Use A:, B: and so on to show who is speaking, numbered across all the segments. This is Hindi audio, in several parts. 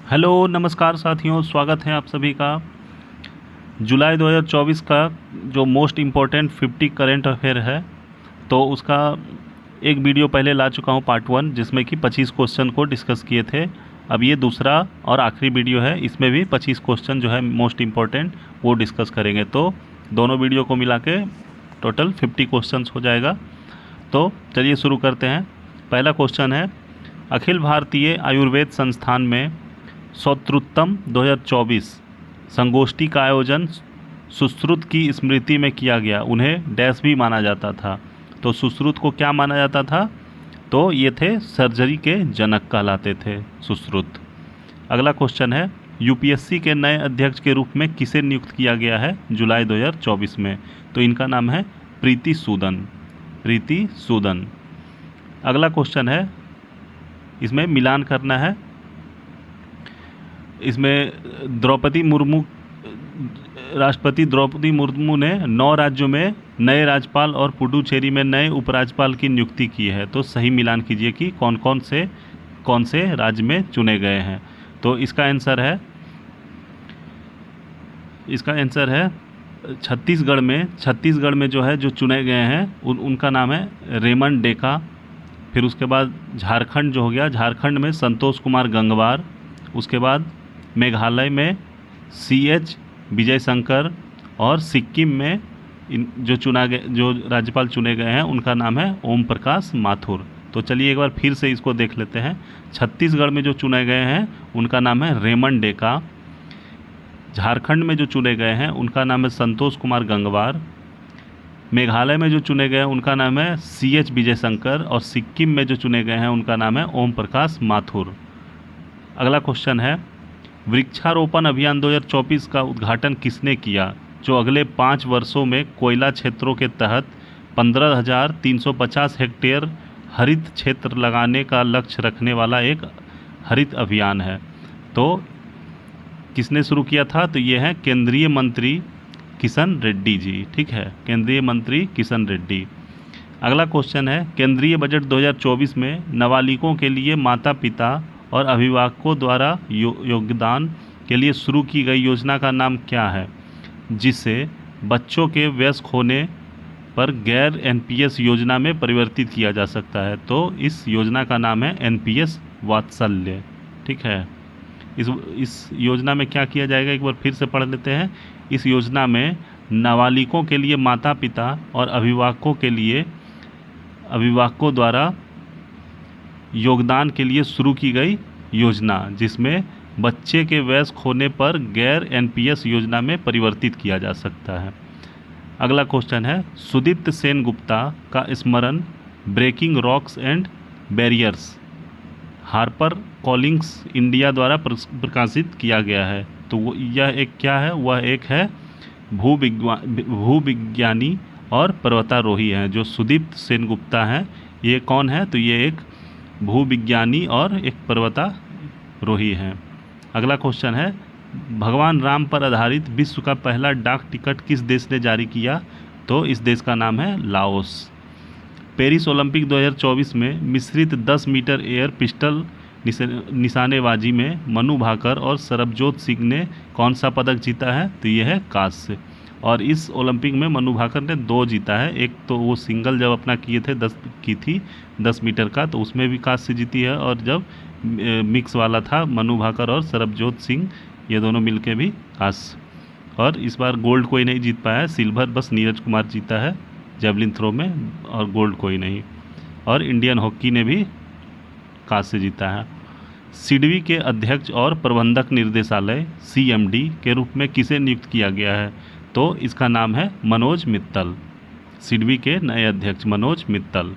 A: हेलो नमस्कार साथियों, स्वागत है आप सभी का। जुलाई 2024 का जो मोस्ट इम्पोर्टेंट 50 करंट अफेयर है, तो उसका एक वीडियो पहले ला चुका हूँ पार्ट 1, जिसमें कि 25 क्वेश्चन को डिस्कस किए थे। अब ये दूसरा और आखिरी वीडियो है, इसमें भी 25 क्वेश्चन जो है मोस्ट इम्पोर्टेंट वो डिस्कस करेंगे। तो दोनों वीडियो को मिला के टोटल 50 क्वेश्चन हो जाएगा। तो चलिए शुरू करते हैं। पहला क्वेश्चन है, अखिल भारतीय आयुर्वेद संस्थान में शोत्रुत्तम 2024 संगोष्ठी का आयोजन सुश्रुत की स्मृति में किया गया। उन्हें डैश भी माना जाता था। तो सुश्रुत को क्या माना जाता था? तो ये थे सर्जरी के जनक कहलाते थे सुश्रुत। अगला क्वेश्चन है, यूपीएससी के नए अध्यक्ष के रूप में किसे नियुक्त किया गया है जुलाई 2024 में? तो इनका नाम है प्रीति सूदन। प्रीति सूदन। अगला क्वेश्चन है, इसमें मिलान करना है। इसमें राष्ट्रपति द्रौपदी मुर्मू ने 9 राज्यों में नए राज्यपाल और पुडुचेरी में नए उपराज्यपाल की नियुक्ति की है। तो सही मिलान कीजिए कि कौन से राज्य में चुने गए हैं। तो इसका आंसर है छत्तीसगढ़ में जो है जो चुने गए हैं उनका नाम है रेमंड डेका। फिर उसके बाद झारखंड जो हो गया, झारखंड में संतोष कुमार गंगवार। उसके बाद मेघालय में CH विजय शंकर। और सिक्किम में जो राज्यपाल चुने गए हैं उनका नाम है ओम प्रकाश माथुर। तो चलिए एक बार फिर से इसको देख लेते हैं। छत्तीसगढ़ में जो चुने गए हैं उनका नाम है रेमंड डेका। झारखंड में जो चुने गए हैं उनका नाम है संतोष कुमार गंगवार। मेघालय में जो चुने गए हैं उनका नाम है CH विजय शंकर। और सिक्किम में जो चुने गए हैं उनका नाम है ओम प्रकाश माथुर। अगला क्वेश्चन है, वृक्षारोपण अभियान 2024 का उद्घाटन किसने किया, जो अगले 5 वर्षों में कोयला क्षेत्रों के तहत 15,350 हेक्टेयर हरित क्षेत्र लगाने का लक्ष्य रखने वाला एक हरित अभियान है? तो किसने शुरू किया था? तो ये है केंद्रीय मंत्री किशन रेड्डी जी। ठीक है, केंद्रीय मंत्री किशन रेड्डी। अगला क्वेश्चन है, केंद्रीय बजट 2024 में नाबालिगों के लिए माता पिता और अभिभावकों द्वारा योगदान के लिए शुरू की गई योजना का नाम क्या है, जिसे बच्चों के वयस्क होने पर गैर NPS योजना में परिवर्तित किया जा सकता है? तो इस योजना का नाम है NPS वात्सल्य। ठीक है, इस योजना में क्या किया जाएगा, एक बार फिर से पढ़ लेते हैं। इस योजना में नाबालिगों के लिए माता पिता और अभिभावकों द्वारा योगदान के लिए शुरू की गई योजना, जिसमें बच्चे के वयस्क होने पर गैर NPS योजना में परिवर्तित किया जा सकता है। अगला क्वेश्चन है, सुदीप्त सेन गुप्ता का स्मरण breaking rocks and barriers Harper Collins India द्वारा प्रकाशित किया गया है। तो यह एक क्या है? वह एक है भूविज्ञानी और पर्वतारोही हैं जो सुदीप्त सेन गुप्ता हैं। ये कौन है? तो ये एक भूविज्ञानी और एक पर्वतारोही हैं। अगला क्वेश्चन है, भगवान राम पर आधारित विश्व का पहला डाक टिकट किस देश ने जारी किया? तो इस देश का नाम है लाओस। पेरिस ओलंपिक 2024 में मिश्रित 10 मीटर एयर पिस्टल निशानेबाजी में मनु भाकर और सरबजोत सिंह ने कौन सा पदक जीता है? तो यह है कांस्य। और इस ओलंपिक में मनु भाकर ने 2 जीता है। एक तो वो सिंगल जब अपना किए थे 10 मीटर का, तो उसमें भी कांस्य जीती है। और जब मिक्स वाला था मनु भाकर और सरबजोत सिंह, ये दोनों मिलके भी कांस्य। और इस बार गोल्ड कोई नहीं जीत पाया है, सिल्वर बस नीरज कुमार जीता है जेवलिन थ्रो में, और गोल्ड कोई नहीं। और इंडियन हॉकी ने भी कांस्य जीता है। सिडबी के अध्यक्ष और प्रबंधक निर्देशालय CMD के रूप में किसे नियुक्त किया गया है? तो इसका नाम है मनोज मित्तल। सिडबी के नए अध्यक्ष मनोज मित्तल।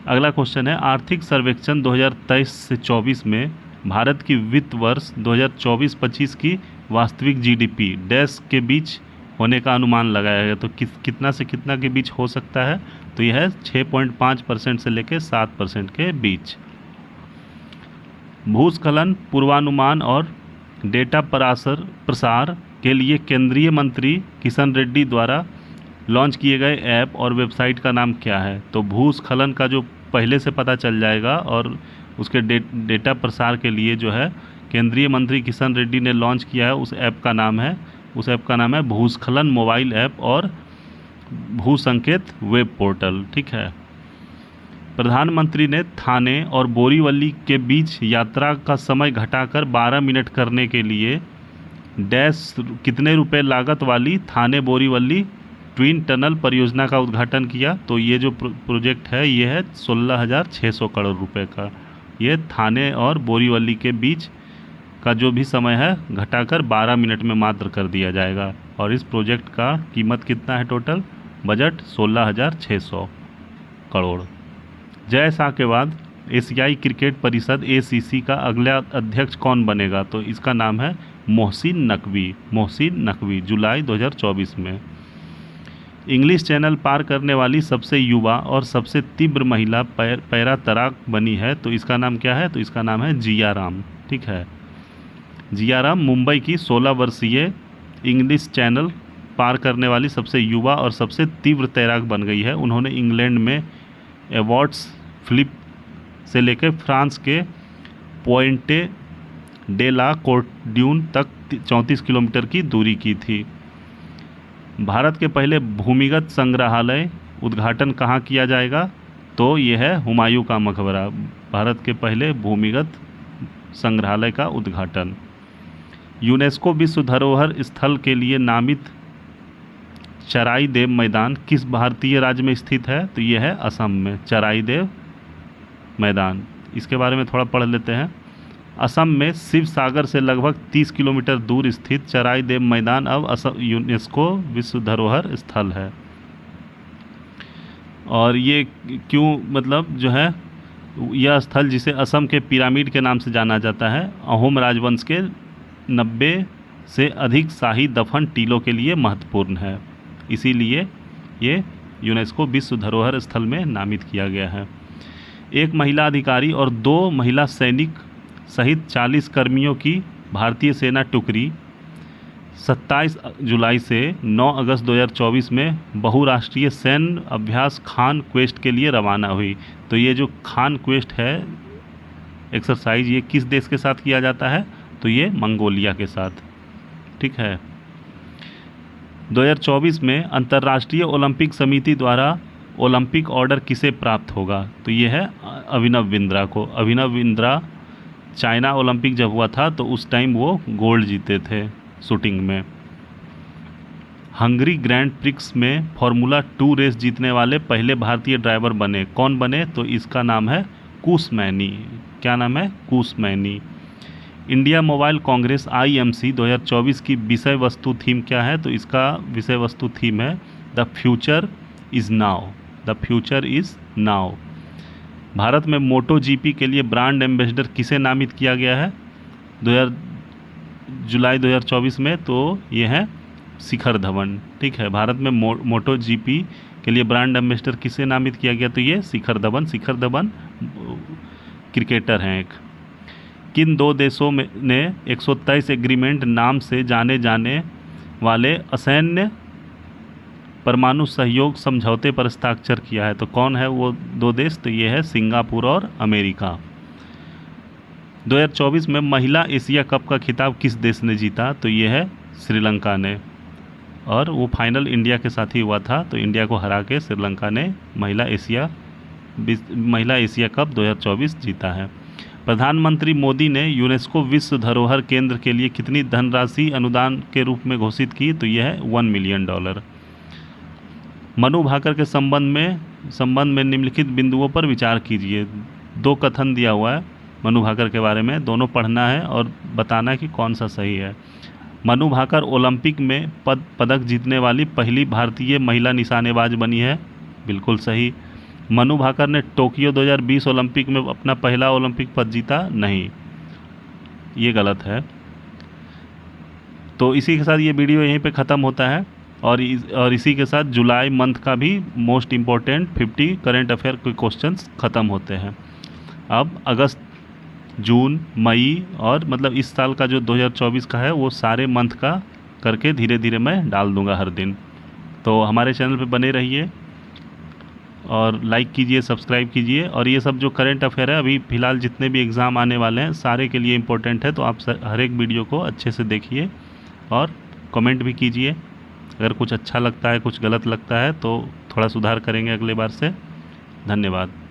A: अगला क्वेश्चन है, आर्थिक सर्वेक्षण 2023 से 24 में भारत की वित्त वर्ष 2024-25 की वास्तविक GDP डैश के बीच होने का अनुमान लगाया गया। तो कितना से कितना के बीच हो सकता है? तो यह है 6.5% से लेकर 7% के बीच। भूस्खलन पूर्वानुमान और डेटा प्रसार के लिए केंद्रीय मंत्री किशन रेड्डी द्वारा लॉन्च किए गए ऐप और वेबसाइट का नाम क्या है? तो भूस्खलन का जो पहले से पता चल जाएगा और उसके डेटा प्रसार के लिए जो है केंद्रीय मंत्री किशन रेड्डी ने लॉन्च किया है, उस ऐप का नाम है भूस्खलन मोबाइल ऐप और भू संकेत वेब पोर्टल। ठीक है। प्रधानमंत्री ने थाने और बोरीवली के बीच यात्रा का समय घटाकर 12 मिनट करने के लिए डैश कितने रुपए लागत वाली थाने बोरीवली ट्विन टनल परियोजना का उद्घाटन किया। तो ये जो प्रोजेक्ट है ये है 16,600 करोड़ रुपए का। ये थाने और बोरीवली के बीच का जो भी समय है घटाकर 12 मिनट में मात्र कर दिया जाएगा। और इस प्रोजेक्ट का कीमत कितना है, टोटल बजट 16,600 करोड़। जय शाह के बाद एशियाई क्रिकेट परिषद ACC का अगला अध्यक्ष कौन बनेगा? तो इसका नाम है मोहसिन नकवी जुलाई 2024 में। इंग्लिश चैनल पार करने वाली सबसे युवा और सबसे तीव्र महिला पैरा तैराक बनी है, तो इसका नाम क्या है? तो इसका नाम है जिया राम। ठीक है। जिया राम मुंबई की 16 वर्षीय इंग्लिश चैनल पार करने वाली सबसे युवा और सबसे तीव्र तैराक बन गई है। उन्होंने इंग्लैंड में एवॉर्ड्स फिलिप से लेकर फ्रांस के पॉइंटे डे ला कोर्ड्यून तक 34 किलोमीटर की दूरी की थी। भारत के पहले भूमिगत संग्रहालय उद्घाटन कहाँ किया जाएगा? तो यह है हुमायूं का मकबरा। भारत के पहले भूमिगत संग्रहालय का उद्घाटन। यूनेस्को विश्व धरोहर स्थल के लिए नामित चराईदेव मैदान किस भारतीय राज्य में स्थित है? तो यह है असम में चराईदेव मैदान। इसके बारे में थोड़ा पढ़ लेते हैं। असम में शिव सागर से लगभग 30 किलोमीटर दूर स्थित चराईदेव मैदान अब असम यूनेस्को विश्व धरोहर स्थल है। और ये क्यों, मतलब जो है यह स्थल जिसे असम के पिरामिड के नाम से जाना जाता है, अहोम राजवंश के 90 से अधिक शाही दफन टीलों के लिए महत्वपूर्ण है, इसीलिए ये यूनेस्को विश्व धरोहर स्थल में नामित किया गया है। एक महिला अधिकारी और 2 महिला सैनिक सहित 40 कर्मियों की भारतीय सेना टुकड़ी 27 जुलाई से 9 अगस्त 2024 में बहुराष्ट्रीय सैन्य अभ्यास खान क्वेस्ट के लिए रवाना हुई। तो ये जो खान क्वेस्ट है एक्सरसाइज, ये किस देश के साथ किया जाता है? तो ये मंगोलिया के साथ। ठीक है। 2024 में अंतर्राष्ट्रीय ओलंपिक समिति द्वारा ओलंपिक ऑर्डर किसे प्राप्त होगा? तो ये है अभिनव बिंद्रा को। अभिनव बिंद्रा चाइना ओलंपिक जब हुआ था तो उस टाइम वो गोल्ड जीते थे शूटिंग में। हंगरी ग्रैंड प्रिक्स में फार्मूला 2 रेस जीतने वाले पहले भारतीय ड्राइवर बने। कौन बने? तो इसका नाम है कूस मैनी। क्या नाम है? कूस many. India mobile Congress IMC 2024 की विषय वस्तु थीम क्या है? तो इसका विषय वस्तु थीम है the future is now. The future is now. Bharat में मोटो GP के लिए ब्रांड एम्बेसडर किसे नामित किया गया है जुलाई 2024 में? तो ये है शिखर धवन। ठीक है। भारत में मोटो GP के लिए ब्रांड एम्बेसडर किसे नामित किया गया? तो ये शिखर धवन क्रिकेटर हैं एक। किन 2 देशों में ने 123 एग्रीमेंट नाम से जाने जाने वाले असैन्य परमाणु सहयोग समझौते पर हस्ताक्षर किया है? तो कौन है वो 2 देश? तो ये है सिंगापुर और अमेरिका। 2024 में महिला एशिया कप का खिताब किस देश ने जीता? तो ये है श्रीलंका ने। और वो फाइनल इंडिया के साथ ही हुआ था, तो इंडिया को हरा के श्रीलंका ने महिला एशिया कप 2024 जीता है। प्रधानमंत्री मोदी ने यूनेस्को विश्व धरोहर केंद्र के लिए कितनी धनराशि अनुदान के रूप में घोषित की? तो यह है $1 मिलियन। मनु भाकर के संबंध में निम्नलिखित बिंदुओं पर विचार कीजिए। 2 कथन दिया हुआ है मनु भाकर के बारे में, दोनों पढ़ना है और बताना है कि कौन सा सही है। मनु भाकर ओलंपिक में पदक जीतने वाली पहली भारतीय महिला निशानेबाज बनी है, बिल्कुल सही। मनु भाकर ने टोक्यो 2020 ओलंपिक में अपना पहला ओलंपिक पद जीता, नहीं, ये गलत है। तो इसी के साथ ये वीडियो यहीं पे ख़त्म होता है और इसी के साथ जुलाई मंथ का भी मोस्ट इम्पोर्टेंट 50 करंट अफेयर के क्वेश्चंस ख़त्म होते हैं। अब अगस्त, जून, मई और मतलब इस साल का जो 2024 का है वो सारे मंथ का करके धीरे धीरे मैं डाल दूंगा हर दिन। तो हमारे चैनल पे बने रहिए और लाइक कीजिए, सब्सक्राइब कीजिए। और ये सब जो करंट अफेयर है, अभी फ़िलहाल जितने भी एग्ज़ाम आने वाले हैं सारे के लिए इम्पोर्टेंट है, तो आप हर एक वीडियो को अच्छे से देखिए और कमेंट भी कीजिए। अगर कुछ अच्छा लगता है, कुछ गलत लगता है तो थोड़ा सुधार करेंगे अगले बार से। धन्यवाद।